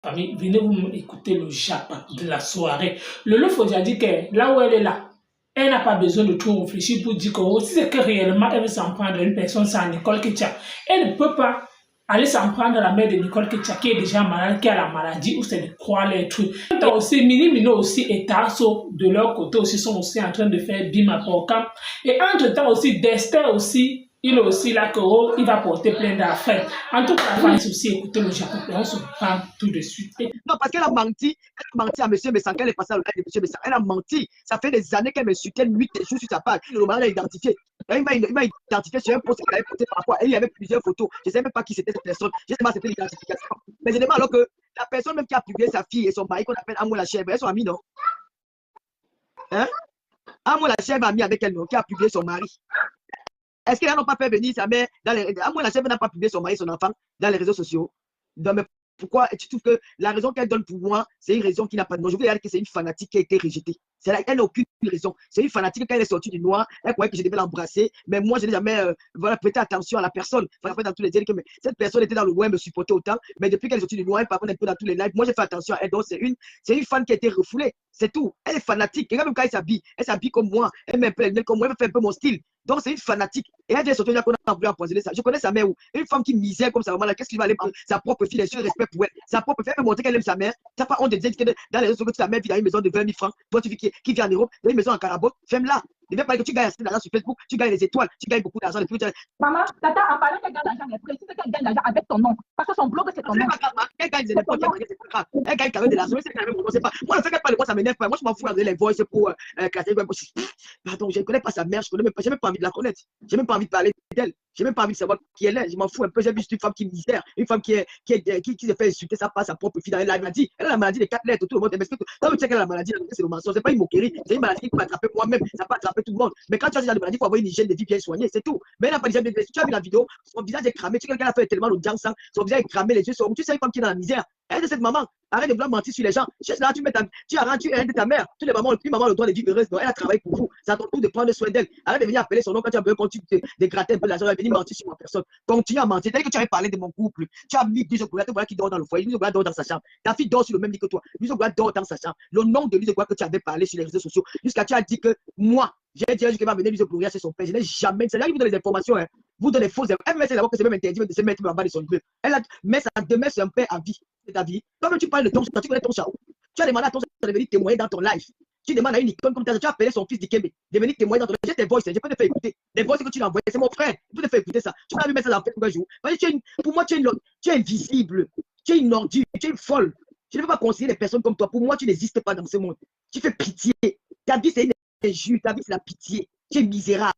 famille, venez vous écouter le japa de la soirée. Le faut dire que là où elle est là, elle n'a pas besoin de tout réfléchir pour dire que oh, si c'est que réellement elle veut s'en prendre à une personne, c'est Nicole Ketcha. Elle ne peut pas aller s'en prendre à la mère de Nicole Ketcha qui est déjà malade, qui a la maladie, ou c'est de croire les trucs. Aussi, Mino aussi et Tarso de leur côté aussi sont aussi en train de faire Bima Porcam. Et entre-temps aussi, Dexter aussi, il est aussi là que oh, il va porter plein d'affaires. En tout cas, il faut aussi écouter le Japon et on se parle tout de suite. Non, parce qu'elle a menti à M. Messan, qu'elle est passée à le de M. Messan. Elle a menti. Ça fait des années qu'elle m'insultait nuit et jour sur sa page. Le mari l'a identifié. Il m'a identifié sur un post qu'elle avait posté par rapport. Il y avait plusieurs photos. Je ne sais même pas qui c'était cette personne. Je ne sais pas c'était l'identification. Mais je demande alors que la personne même qui a publié sa fille et son mari qu'on appelle Amour la chèvre, elles sont amies, non? Hein? Amour la chèvre amie avec elle, non? Qui a publié son mari. Est-ce qu'elles n'ont pas fait venir sa mère dans les... Amour la chèvre n'a pas publié son mari et son enfant dans les réseaux sociaux? Donc, mais pourquoi tu trouves que la raison qu'elle donne pour moi, c'est une raison qui n'a pas de nom? Je veux dire que c'est une fanatique qui a été rejetée. Elle n'a aucune raison. C'est une fanatique quand elle est sortie du noir. Elle croyait que je devais l'embrasser. Mais moi, je n'ai jamais voilà, prêté attention à la personne. Dans tous les que cette personne était dans le web, me supportait autant. Mais depuis qu'elle est sortie du noir, elle parle un peu dans tous les lives. Moi, j'ai fait attention à elle. Donc, c'est une fan qui a été refoulée. C'est tout. Elle est fanatique. Et même quand elle s'habille comme moi. Elle m'aime comme moi. Elle fait un peu mon style. Donc, c'est une fanatique. Et elle vient sortir là qu'on a voulu empoisonner ça. Je connais sa mère où une femme qui misère comme ça, qu'est-ce qu'il va aller prendre sa propre fille, elle respect pour elle. Sa propre fille, elle peut montrer qu'elle aime sa mère. Tu n'as pas honte de dire que dans les réseaux sociaux, ta mère vit dans une maison de 20 000 francs. Toi, tu vis qui vit en Europe, dans une maison en Carabosse, ferme-la. Ne viens pas que tu gagnes assez d'argent sur Facebook, tu gagnes les étoiles, tu gagnes beaucoup d'argent. Maman, Tata, en parlant qu'elle gagne d'argent, elle précise qu'elle gagne d'argent avec ton nom. Parce que son blog, c'est ton nom. Elle gagne n'importe quoi, c'est pas grave. Elle gagne quand même de l'argent, c'est quand même mon nom, c'est pas. Moi, le fait qu'elle parle de moi, ça m'énerve pas. Moi, je m'en fous de les voices pour classer. Pardon, je ne connais pas sa mère, je n'ai même pas envie de la connaître. Je n'ai même pas envie de parler d'elle. Je n'ai même pas envie de savoir qui elle est. Je m'en fous un peu. J'ai vu une femme qui misère, une femme qui se fait insulter sa part, sa propre fille. Elle a la maladie des 4 lettres. Tout le monde est. Quand tu sais qu'elle a la maladie, c'est le mensonge. C'est pas une moquerie. C'est une maladie qui peut attraper moi-même. Ça peut attraper tout le monde. Mais quand tu as déjà la maladie, il faut avoir une hygiène de vie bien soignée. C'est tout. Mais elle n'a pas d'hygiène de vie. Tu as vu la vidéo, son visage est cramé. Tu sais qu'elle a fait tellement d'audience. Son visage est cramé, les yeux sont. Tu sais, une femme qui est dans la misère. Elle est cette maman. Arrête de vouloir mentir sur les gens. Là, tu aides ta mère. Toutes les mamans, plus maman le droit de vivre heureuse. Elle a travaillé pour vous. C'est à ton tour de prendre soin d'elle. Arrête de venir appeler son nom quand tu as besoin de gratter un peu l'argent. Elle va venir mentir sur ma personne. Continue à mentir. Dès que tu avais parlé de mon couple, tu as mis Louise Ogouya, voilà qui dort dans le foyer. Louise Ogouya dort dans sa chambre. Ta fille dort sur le même lit que toi. Louise Ogouya dort dans sa chambre. Le nom de Louise Ogouya que tu avais parlé sur les réseaux sociaux, jusqu'à tu as dit que moi, j'ai dit qu'elle va venir Louise Ogouya chez son père. Je n'ai jamais. C'est là qu'il vous donne les informations. Hein. Vous donnez les fausses. Elle me met d'abord que c'est même interdit de se mettre en bas de son immeuble. Mais ça demeure sur un père à vie. C'est ta vie. Comme tu parles de ton chat, tu connais ton chat. Tu as demandé à ton chat de venir témoigner dans ton live. Tu demandes à une icône comme tu as appelé son fils Dikembe de venir témoigner dans ton live. J'ai tes voices, je peux te faire écouter. Les voices que tu l'as envoyées, c'est mon frère. Je peux te faire écouter ça. Tu vas lui mettre ça dans le fait un jour. Pour moi, tu es invisible. Tu es une ordure. Tu es une folle. Je ne peux pas conseiller les personnes comme toi. Pour moi, tu n'existes pas dans ce monde. Tu fais pitié. Ta vie, c'est une injure. Ta vie, c'est la pitié. Tu es misérable.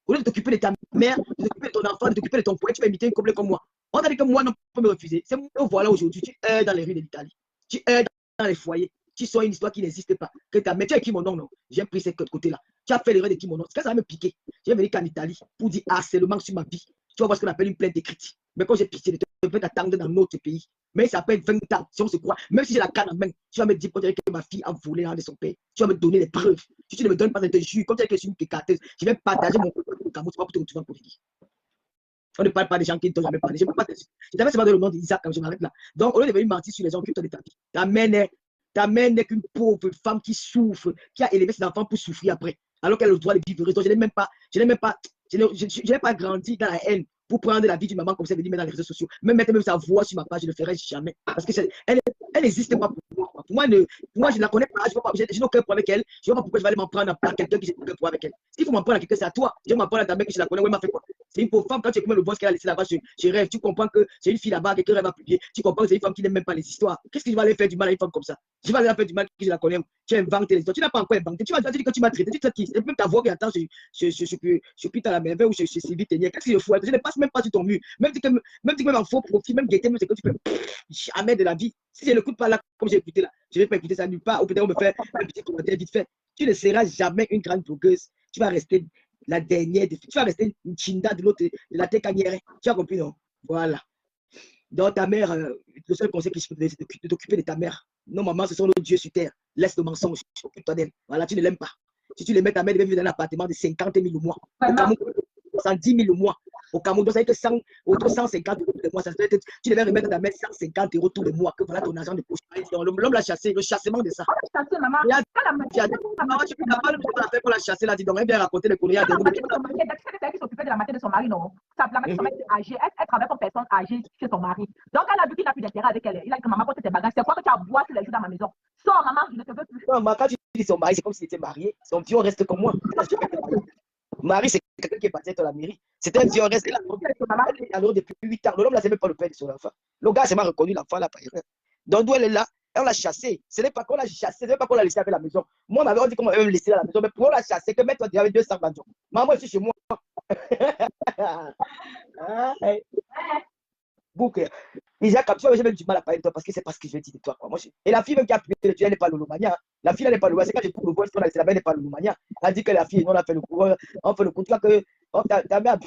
Au lieu de t'occuper de ta mère, de t'occuper de ton enfant, de t'occuper de ton foyer, tu vas imiter une complète comme moi. On a dit que moi, non, on peut me refuser. C'est moi, voilà aujourd'hui. Tu es dans les rues de l'Italie. Tu es dans les foyers. Tu sors une histoire qui n'existe pas. Que ta mère, tu as écrit mon nom, non? J'ai pris ce côté-là. Tu as fait l'erreur d'écrire mon nom. Ça va me piquer. Je vais venir qu'en Italie pour dire harcèlement sur ma vie. Tu vas voir ce qu'on appelle une plainte écrite. Mais quand j'ai pitié de te, je vais t'attendre dans notre pays. Mais ça peut être 20 ans, si on se croit. Même si j'ai la canne en main, tu vas me dire que ma fille a volé l'âme de son père. Tu vas me donner les preuves. Si tu ne me donnes pas de te juger, comme tu as que je suis une pécateuse, je vais partager mon corps pour te retrouver en politique. On ne parle pas des gens qui ne t'ont jamais parlé. Je ne peux pas te dire. Je t'avais seulement le nom d'Isaac quand je m'arrête là. Donc, au lieu de venir mentir sur les gens qui t'ont de ta vie, ta mère n'est qu'une pauvre femme qui souffre, qui a élevé ses enfants pour souffrir après, alors qu'elle a le droit de vivre. Donc, je n'ai pas grandi dans la haine pour prendre la vie d'une maman comme ça, venir mettre dans les réseaux sociaux. Même mettre sa voix sur ma page, je ne le ferai jamais. Parce que elle n'existe pas pour moi. Pour moi, je ne la connais pas. Je n'ai aucun problème avec elle. Je ne vois pas pourquoi je vais aller m'en prendre à quelqu'un qui j'ai aucun problème avec elle. S'il faut m'en prendre à quelqu'un, c'est à toi. Je vais m'en prendre à ta mère que je la connais. Ouais, m'a fait quoi? C'est une pauvre femme. Quand tu écoutes le boss qu'elle a laissé là-bas, je rêve. Tu comprends que c'est une fille là-bas, quelqu'un rêve à publier. Tu comprends que c'est une femme qui n'aime même pas les histoires. Qu'est-ce que je vais aller faire du mal à une femme comme ça? Je vais aller faire du mal que je la connais. Tu inventes les histoires. Tu n'as pas encore inventé. Tu vas dire que tu m'as traité. Tu sais qui? C'est même ta voix qui attend. Je suis à la merveille ou je suis Sylvie Ténier. Qu'est-ce que je fous? Je ne passe même pas sur ton mur. Même si tu me en faux profit, même guetter, même ce que tu peux. Jamais de la vie. Si je ne l'écoute pas là, comme j'ai écouté là, je ne vais pas écouter ça nulle part. Ou peut-être on me fait un petit commentaire vite fait. Tu ne seras jamais une grande blogueuse. Tu vas rester la dernière. Tu vas rester une chinda de l'autre, de la tête canière. Tu as compris, non? Voilà. Donc, ta mère, le seul conseil que je peux te donner, c'est de t'occuper de ta mère. Non, maman, ce sont nos dieux sur terre. Laisse le mensonge. Occupe-toi d'elle. Voilà, tu ne l'aimes pas. Si tu les mets ta mère, elle va vivre dans un appartement de 50 000 au mois. 70 000 au mois. au Cameroun, ça veut dire que 100, autour de 150 € tous les mois, ça veut dire que tu devais remettre ta mère 150 € tous les mois, que voilà ton argent de poche. L'homme l'a chassé, le chassement de ça. On a chassé, maman. Il y a Tu as pas le fait pour la chasser, là, dis donc, elle vient raconter les conneries à des c'est elle qui s'occupait de la matinée de son mari, non? La matinée de son mari était âgée. Elle travaille comme personne âgée chez son mari. Donc, elle a vu qu'il n'a plus d'intérêt avec elle. Il a dit que maman, porte tes bagages. C'est quoi que tu as boire tous les jours dans ma maison? Sors, maman, je ne te veux plus. Non, mais quand tu dis son mari, c'est comme s'il était marié. Son vieux reste comme moi. Mari, c'est quelqu'un qui est parti à la mairie. C'était un vieux reste. Il a depuis 8 ans. L'homme là, c'est même pas le père de son enfant. Le gars, c'est mal reconnu l'enfant là, par erreur. Donc, d'où elle est là, on l'a chassé. Ce n'est pas qu'on l'a chassé, ce n'est pas qu'on l'a laissé avec la maison. Moi, on m'avait dit qu'on m'avait même laissé à la maison, mais pour on l'a chassé, que mettre-toi déjà avec 200 banjos. Maman, je suis chez moi. Bouc. Déjà, comme ça, j'ai même du mal à parler de toi parce que c'est pas ce que je dis de toi. Moi, et la fille même qui a pris le tuer, elle n'est pas Lolomania. La fille, elle n'est pas Lolomania. C'est quand j'ai pris le voice, on a laissé la belle, elle n'est pas Lolomania. Elle a dit que la fille, on a fait le courant, on fait le contrat que. Ta mère.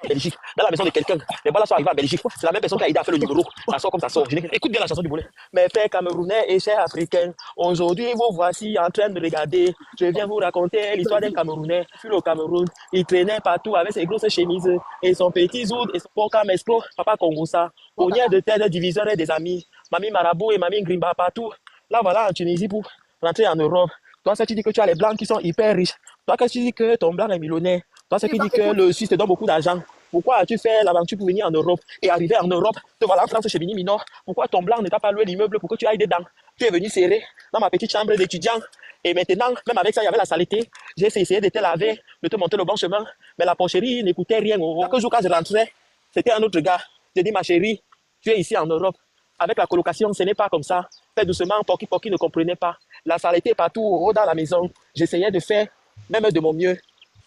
Belgique, dans la maison de quelqu'un. Les balles sont arrivées à Belgique. C'est la même personne qui a aidé à faire le numéro. Ça sort comme ça sort. Écoute bien la chanson du volet. Mes frères camerounais et chers africains, aujourd'hui vous voici en train de regarder. Je viens vous raconter l'histoire d'un Camerounais. Fut au Cameroun. Il traînait partout avec ses grosses chemises et son petit zoud et son porcam escroc. Papa Congossa. Poignée de tête, diviseur et des amis. Mamie Marabout et Mamie Grimba partout. Là voilà en Tunisie pour rentrer en Europe. Toi, ça tu dis que tu as les blancs qui sont hyper riches. Toi, quand tu dis que ton blanc est millionnaire. Toi, ce qui dit que le Suisse te donne beaucoup d'argent. Pourquoi as-tu fait l'aventure pour venir en Europe et arriver en Europe, te voilà en France chez Bini Minor? Pourquoi ton blanc ne t'a pas loué l'immeuble pour que tu ailles dedans? Tu es venu serrer dans ma petite chambre d'étudiant. Et maintenant, même avec ça, il y avait la saleté. J'ai essayé de te laver, de te monter le bon chemin. Mais la porcherie n'écoutait rien. Chaque jour, quand je rentrais, c'était un autre gars. Je dis, ma chérie, tu es ici en Europe. Avec la colocation, ce n'est pas comme ça. Fais doucement, Pocky ne comprenait pas. La saleté partout, dans la maison. J'essayais de faire même de mon mieux.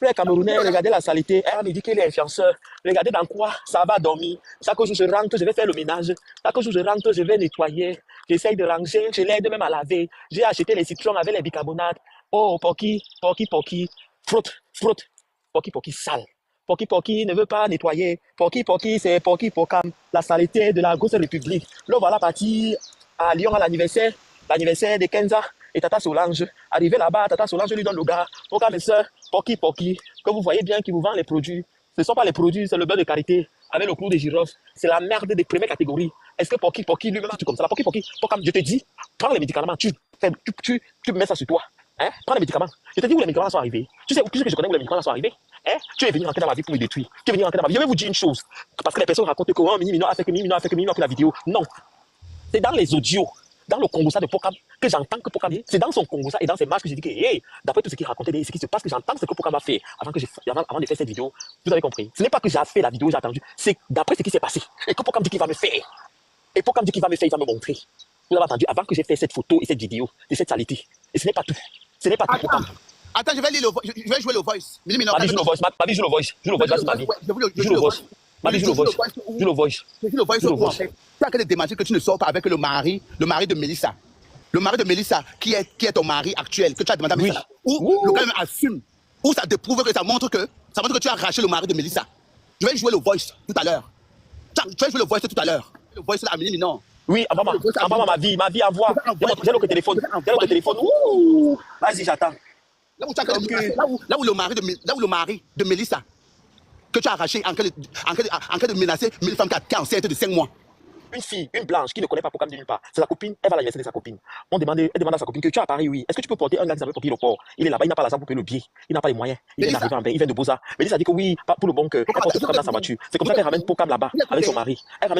Frère camerounais, regardez la saleté. Elle me dit qu'il est influenceur. Regardez dans quoi ça va dormir. Chaque jour je rentre, je vais faire le ménage. Chaque jour je rentre, je vais nettoyer. J'essaye de ranger, je l'aide même à laver. J'ai acheté les citrons avec les bicarbonates. Oh, Pocky, frotte. Pocky, sale. Pocky ne veut pas nettoyer. Pocky, c'est Pocky Pokam. La saleté de la grosse république. Le voilà parti à Lyon à l'anniversaire de Kenza. Et Tata Solange, arrivé là-bas, Tata Solange lui donne le gars. Pourquoi mes soeurs, Pocky, que vous voyez bien qui vous vend les produits. Ce ne sont pas les produits, c'est le beurre de karité avec le clou de girofle. C'est la merde des premières catégories. Est-ce que Pocky lui-même, tu comme ça? Pocky, Pokam, je te dis, prends les médicaments, tu mets ça sur toi. Hein? Prends les médicaments. Je te dis où les médicaments sont arrivés. Tu sais que je connais où les médicaments sont arrivés. Hein? Tu es venu rentrer dans ma vie pour me détruire. Tu es venu rentrer dans ma vie. Je vais vous dire une chose. Parce que les personnes racontent que Mini Mino a fait que Mini Mino a fait la vidéo. Non. C'est dans les audios. Dans le Congo de Pokam, que j'entends que Pokam, c'est dans son Congo et dans ses matchs que j'ai dit que, hey, d'après tout ce qu'il racontait, ce qui se passe, que j'entends ce que Pokam a fait avant de faire cette vidéo. Vous avez compris. Ce n'est pas que j'ai fait la vidéo, j'ai attendu. C'est d'après ce qui s'est passé. Et que Pokam dit qu'il va me faire. Et Pokam dit qu'il va me faire, il va me montrer. Vous avez entendu avant que j'ai fait cette photo et cette vidéo et cette saleté. Et ce n'est pas tout. Ce n'est pas tout, Pokam. Attends, je vais jouer le voice. Ma vie joue le voice. Ma vie joue le voice. Joue le voice, vas-y, ma vie. Joue le voice. Ma vie joue le voice. Joue le voice. Joue le voice. Tu as qu'à démentir que tu ne sors pas avec le mari de Mélissa. Le mari de Mélissa, qui est ton mari actuel, que tu as demandé à Mélissa. Ou le gars même assume. Ou ça te prouve que ça montre que tu as arraché le mari de Mélissa. Je vais jouer le voice tout à l'heure. Tu vas jouer le voice tout à l'heure. Le voice là, Mini Minon. Oui, envoie ma vie, envoie. J'ai le téléphone. Vas-y, j'attends. Là où le mari de Mélissa, que tu as arraché en cas de menacer une femme qui est enceinte de 5 mois. Une fille, une blanche qui ne connaît pas Pokam de nulle part. C'est sa copine, elle va à l'anniversaire de sa copine. Elle demande à sa copine que tu as à Paris, oui. Est-ce que tu peux porter un gars qui s'appelle Pocky le port? Il est là-bas, il n'a pas l'argent pour payer le billet. Il n'a pas les moyens. Il vient d'arriver en paix, il vient de Boza. Mais il a dit que oui, pour le bon cœur. Elle porte Pokam dans sa voiture. C'est comme ça qu'elle ramène Pokam là-bas avec son mari. Elle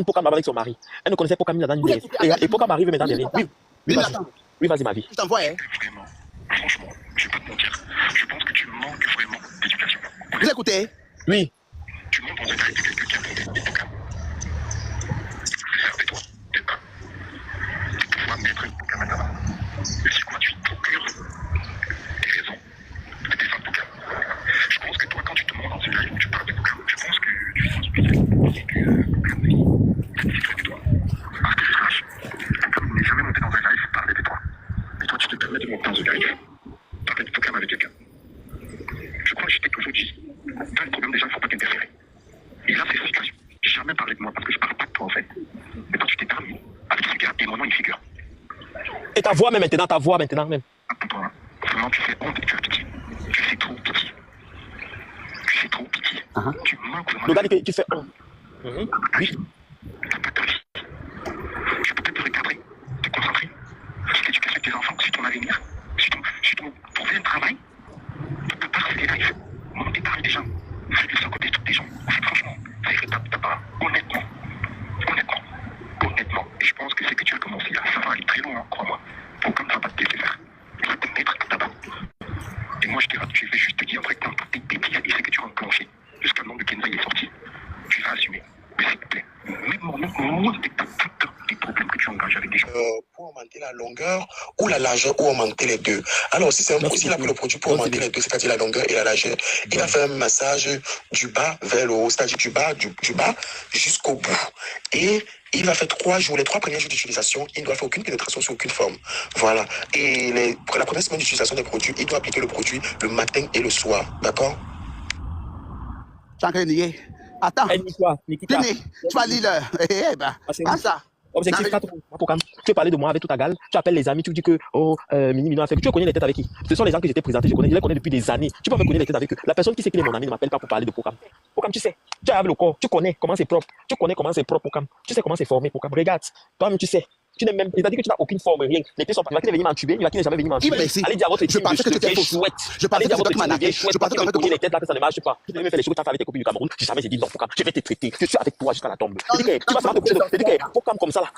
ne connaissait Pokam là-dedans ni derrière. Et Pokam arrive maintenant derrière. Oui, vas-y, ma vie. Je t'envoie, hein. Vraiment, franchement, je vais pas te mentir. Je pense que tu manques vraiment d'éducation. Vous écoutez? Oui. Tu montres en réalité quelqu'un qui a fondé Pokam. C'est toi, t'es pas. Tu pouvoir mettre une Pokam à ta main. Mais c'est quoi, tu te procures des raisons de défendre Pokam. Je pense que toi, quand tu te montres dans ce live où tu parles de Pokam, je pense que tu sens que Pokam est fier de toi. Parce que je sache, Pokam n'est jamais monté dans un live parler de toi. Et toi, tu te permets de monter dans un live parler de Pokam avec quelqu'un. Je crois que je t'ai toujours dit, t'as un problème, déjà, il ne faut pas t'interférer. Et là, c'est la situation. Jamais parler de moi parce que je ne parle pas de toi, en fait. Mais quand tu t'es permis, avec ce gars, et mon nom, il figure. Et ta voix même maintenant, même. Attends-toi, vraiment, tu fais honte et tu as pitié. Tu fais trop pitié. Tu fais trop pitié. Tu mens gouvernement. Le gars dit que tu fais... Oui. T'as pas ta vie. Tu peux peut-être te recadrer, te concentrer sur l'éducation de tes enfants, sur ton avenir, sur ton trouver un travail. Tu peux pas rester live. Monter parmi des gens. Faire des gens côté des gens. En fait, franchement, ça irait t'as pas. Honnêtement. Et je pense que c'est que tu as commencé là, ça va aller très loin, crois-moi. Faut comme ça va pas te laisser faire. Tu vas te mettre là-bas. Et moi, je vais juste te dire, après, quand tes petits essais que tu vas enclencher, jusqu'à le nom de Kenza est sorti, tu vas assumer. Mais s'il te plaît, même moi, des problèmes que tu engages avec des gens. Pour augmenter la longueur ou la largeur ou augmenter les deux. Alors, si c'est un s'il a pris le produit pour augmenter les deux, c'est-à-dire la longueur et la largeur, il a fait un massage du bas vers le haut, c'est-à-dire du bas jusqu'au bout. Et il va faire 3 jours, les 3 premiers jours d'utilisation, il ne doit faire aucune pénétration sur aucune forme. Voilà. Et pour la première semaine d'utilisation des produits, il doit appliquer le produit le matin et le soir. D'accord? Attends. Nikita. Tu vas lire le... ça. Objectif 4, tu veux parler de moi avec toute ta gale, tu appelles les amis, tu dis que Mini a fait. Tu connais les têtes avec qui? Ce sont les gens que j'étais présenté, je les connais depuis des années. Tu peux me connaître les têtes avec eux. La personne qui sait qu'il est mon ami ne m'appelle pas pour parler de Pokam. Pokam, tu sais, tu as le corps, tu connais comment c'est propre, Pokam. Tu sais comment c'est formé, Pokam. Regarde, toi-même tu sais. Tu n'es même, c'est-à-dire que tu n'as aucune forme, rien. Les pieds sont pas, il va qu'il venir m'entuber, il va qu'il n'est jamais venu m'entuber. Allez dire à votre équipe, je pensais que tu chouette. Je pensais que tu étais chouette. Je pensais que les têtes là, que ça ne marche pas. Tu devais faire les choses que tu as fait avec tes copines du Cameroun. J'ai jamais dit non, Pokam. Je vais te traiter. Je suis avec toi jusqu'à la tombe. Tu vas seulement te coucher. Tu dis que Pokam comme ça là.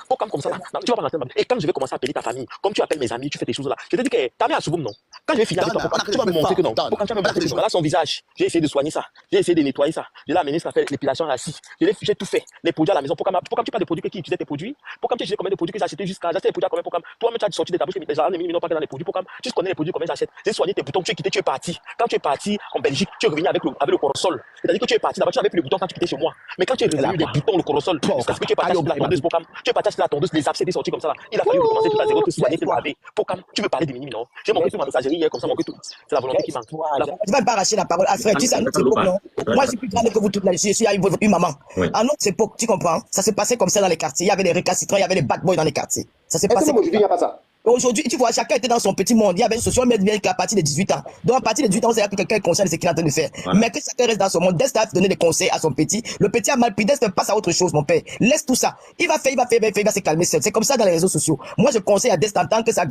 Tu vas pas m'entendre. Et quand je vais commencer à appeler ta famille, comme tu appelles mes amis, tu fais des choses là. Je te dis que t'as mis à Souboum, non? Quand je vais finir avec toi, tu vas me montrer que non. Pokam, tu vas me montrer que voilà son visage. J'ai essayé de soigner ça. J'ai essayé de nettoyer ça. Je l'ai amené, ça fait l'épilation racine. J'ai tout fait. Les produits à la maison. Pokam, tu parles des produits qui utilisaient tes produits. Pokam, tu sais combien de produits que j'ai acheté jusqu'à acheter les produits à combien Pokam. Toi-même, tu as sorti de ta bouche, mais les n'ont pas dans les produits Pokam. Tu connais les produits combien j'achète. J'ai soigné tes boutons, tu es quitté, tu es parti. Quand tu es parti en Belgique, tu es revenu avec le corosol. C'est-à-dire que tu es parti là-bas, tu n'avais plus les boutons quand tu quittais chez moi. Mais quand tu es revenu des boutons, le corosol, parce que tu es parti sur la tondeuse Pokam, tu es parti sur la tondeuse, les abcès étaient sortis comme ça là. Il a fallu recommencer tout à zéro, te soigner, te laver. Pokam, tu veux parler de Mini, non? J'ai manqué sur ma messagerie hier, comme ça, manqué tout. C'est la volonté qui manque. Tu vas pas arracher la parole. Ah, frère, tu sais, à notre époque, non? Moi, je suis plus grande que vous toutes là. Je suis à une maman. À notre époque, tu comprends? Ça se passait comme ça dans les quartiers. Il y avait des récalcitrants, il y avait des bad boys dans les quartiers. Ça s'est passé. Aujourd'hui, il n'y a pas ça. Aujourd'hui, tu vois, chacun était dans son petit monde. Il y avait une social media à partir de 18 ans. Donc, à partir de 18 ans, on sait que quelqu'un est conscient de ce qu'il est en train de faire. Voilà. Mais que chacun reste dans son monde. Destin a donné des conseils à son petit. Le petit a mal pris. Destin passe à autre chose, mon père. Laisse tout ça. Il va se calmer seul. C'est comme ça dans les réseaux sociaux. Moi, je conseille à Destin, tant que ça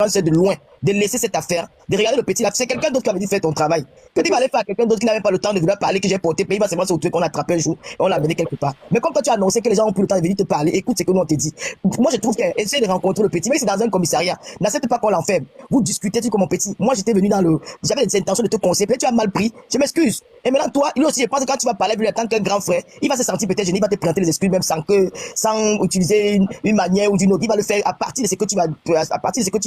c'est de loin, de laisser cette affaire, de regarder le petit là. C'est quelqu'un d'autre qui avait dit faire ton travail. Que tu vas aller faire à quelqu'un d'autre qui n'avait pas le temps de vouloir parler, que j'ai porté, puis il va seulement se retrouver qu'on l'a attrapé un jour et on l'a amené quelque part. Mais comme toi tu as annoncé que les gens ont plus le temps de venir te parler, écoute ce que nous on te dit. Moi je trouve qu'essayer de rencontrer le petit, même si c'est dans un commissariat, n'accepte pas qu'on l'enferme. Vous discutez, tu comme mon petit. Moi j'étais venu j'avais des intentions de te conseiller, puis tu as mal pris. Je m'excuse. Et maintenant toi, lui aussi, je pense que quand tu vas parler lui en tant qu'un grand frère, il va se sentir peut-être gêné, il va te présenter les excuses même sans utiliser une manière ou d'une autre. Il va le faire à partir de ce que tu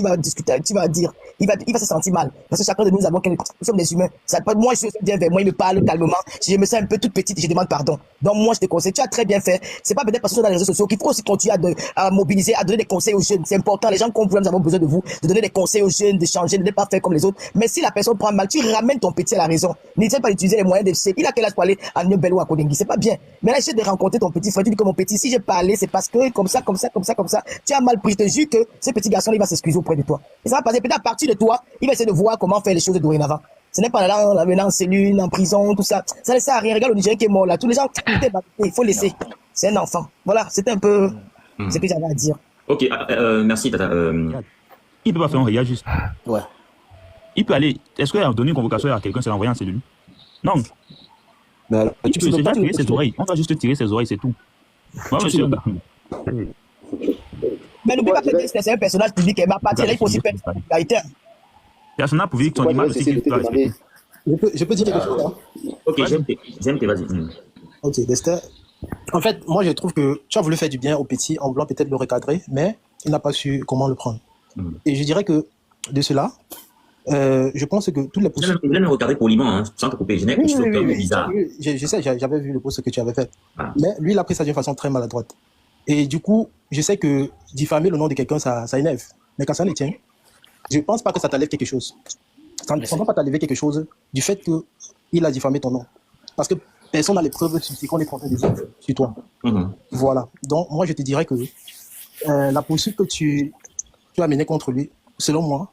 vas discuter, tu vas dire. Il va se sentir mal. Parce que chacun de nous nous sommes des humains. Moi, je suis bien vers moi, il me parle calmement. Si je me sens un peu toute petite, je demande pardon. Donc, moi, je te conseille. Tu as très bien fait. C'est pas peut-être parce que dans les réseaux sociaux qu'il faut aussi continuer à mobiliser, à donner des conseils aux jeunes. C'est important. Les gens comme vous, nous avons besoin de vous, de donner des conseils aux jeunes, de changer, de ne pas faire comme les autres. Mais si la personne prend mal, tu ramènes ton petit à la raison. N'essaie pas d'utiliser les moyens de, il a quel âge pour aller à Niobel ou à Kodengui. C'est pas bien. Mais là, essaie de rencontrer ton petit frère. Tu dis que mon petit, si j'ai parlé, c'est parce que comme ça. Tu as mal pris. Je te jure que ce petit garçon, il va s'excuser auprès de toi. Et ça va passer peut-être à partir de toi. Il va essayer de voir comment faire les choses de dorénavant. Ce n'est pas là, maintenant en cellule, en prison, tout ça. Ça ne sert à rien. Regarde le Nigérien qui est mort là. Tous les gens, il faut laisser. C'est un enfant. Voilà, c'était un peu ce que j'avais à dire. Ok, merci Tata. Il peut pas faire un regard juste. Ouais. Il peut aller. Est-ce qu'il a donné une convocation à quelqu'un, c'est l'envoyer en cellule? Non. Mais alors, il peut déjà tirer ses oreilles. On va juste tirer ses oreilles, c'est tout. Ouais, monsieur. Mais n'oublie pas que c'est un personnage public et ma partie là, il faut aussi faire la popularité. Personnage public, son image aussi. Je peux dire quelque chose, hein? Ok, j'aime tes, vas-y. Ok, Destin. En fait, moi, je trouve que tu as voulu faire du bien au petit en voulant peut-être le recadrer, mais il n'a pas su comment le prendre. Et je dirais que de cela, je pense que toutes les possibilités. Je vais me regarder poliment, hein, sans te couper. Je n'ai que bizarre. Je sais, j'avais vu le post que tu avais fait. Mais lui, il a pris ça d'une façon très maladroite. Et du coup, je sais que diffamer le nom de quelqu'un, ça énerve. Mais quand ça les tient, je ne pense pas que ça t'enlève quelque chose. Ça ne va pas t'enlever quelque chose du fait qu'il a diffamé ton nom. Parce que personne n'a les preuves sur qu'on est content des autres sur toi. Voilà. Donc, moi, je te dirais que la poursuite que tu as menée contre lui, selon moi,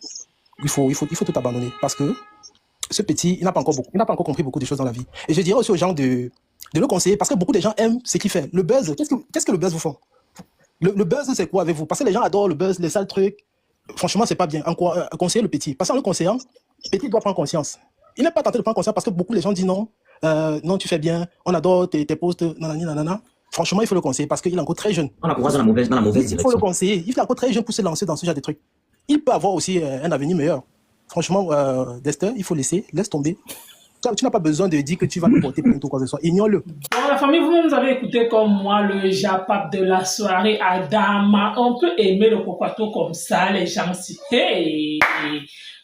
il faut tout abandonner. Parce que ce petit, il n'a pas encore compris beaucoup de choses dans la vie. Et je dirais aussi aux gens de le conseiller, parce que beaucoup de gens aiment ce qu'il fait. Le buzz, qu'est-ce que le buzz vous fait? Le buzz, c'est quoi avec vous? Parce que les gens adorent le buzz, les sales trucs. Franchement, c'est pas bien. Conseiller le petit. Parce qu'en le conseillant, le petit doit prendre conscience. Il n'est pas tenté de prendre conscience parce que beaucoup de gens disent non, non, tu fais bien, on adore tes posts, nanani, nanana. Franchement, il faut le conseiller parce qu'il est encore très jeune. On la croise dans la mauvaise direction. Il faut le conseiller. Il est encore très jeune pour se lancer dans ce genre de trucs. Il peut avoir aussi un avenir meilleur. Franchement, Dexter, il faut laisse tomber. Tu n'as pas besoin de dire que tu vas te porter plainte ou quoi que ce soit. Ignore-le. Bon, la famille, vous avez écouté comme moi le japap de la soirée Adama. On peut aimer le Kwakwato comme ça, les gens si. Hey!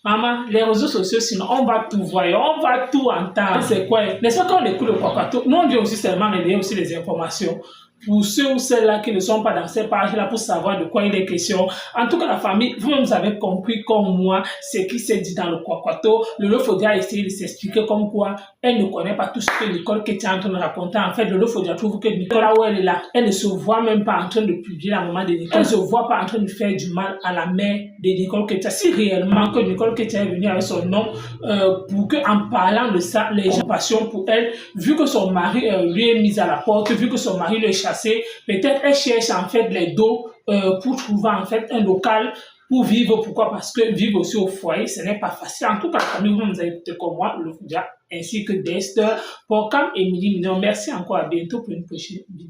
Maman, les réseaux sociaux, sinon on va tout voir, on va tout entendre. C'est quoi? N'est-ce pas quand on écoute le Kwakwato, nous on vient aussi seulement relayer aussi les informations. Pour ceux ou celles-là qui ne sont pas dans ces pages-là pour savoir de quoi il est question. En tout cas, la famille, vous-même avez compris comme moi ce qui s'est dit dans le Kwakwato. Lolo Fodia a essayé de s'expliquer comme quoi elle ne connaît pas tout ce que Nicole Ketia est en train de raconter. En fait, Lolo Fodia trouve que Nicole, là où elle est là, elle ne se voit même pas en train de publier la maman de Nicole. Elle ne se voit pas en train de faire du mal à la mère de Nicole Ketia. Si réellement que Nicole Ketia est venue avec son nom, pour que en parlant de ça, les gens passion pour elle, vu que son mari lui est mis à la porte, vu que son mari lui est chassé, peut-être elle cherche en fait les dos pour trouver en fait un local pour vivre. Pourquoi? Parce que vivre aussi au foyer, ce n'est pas facile. En tout cas, la famille, vous nous avez écouté comme moi, le Fodia, ainsi que Dexter, pour Cam et Midi Mignon. Merci encore, à bientôt pour une prochaine vidéo.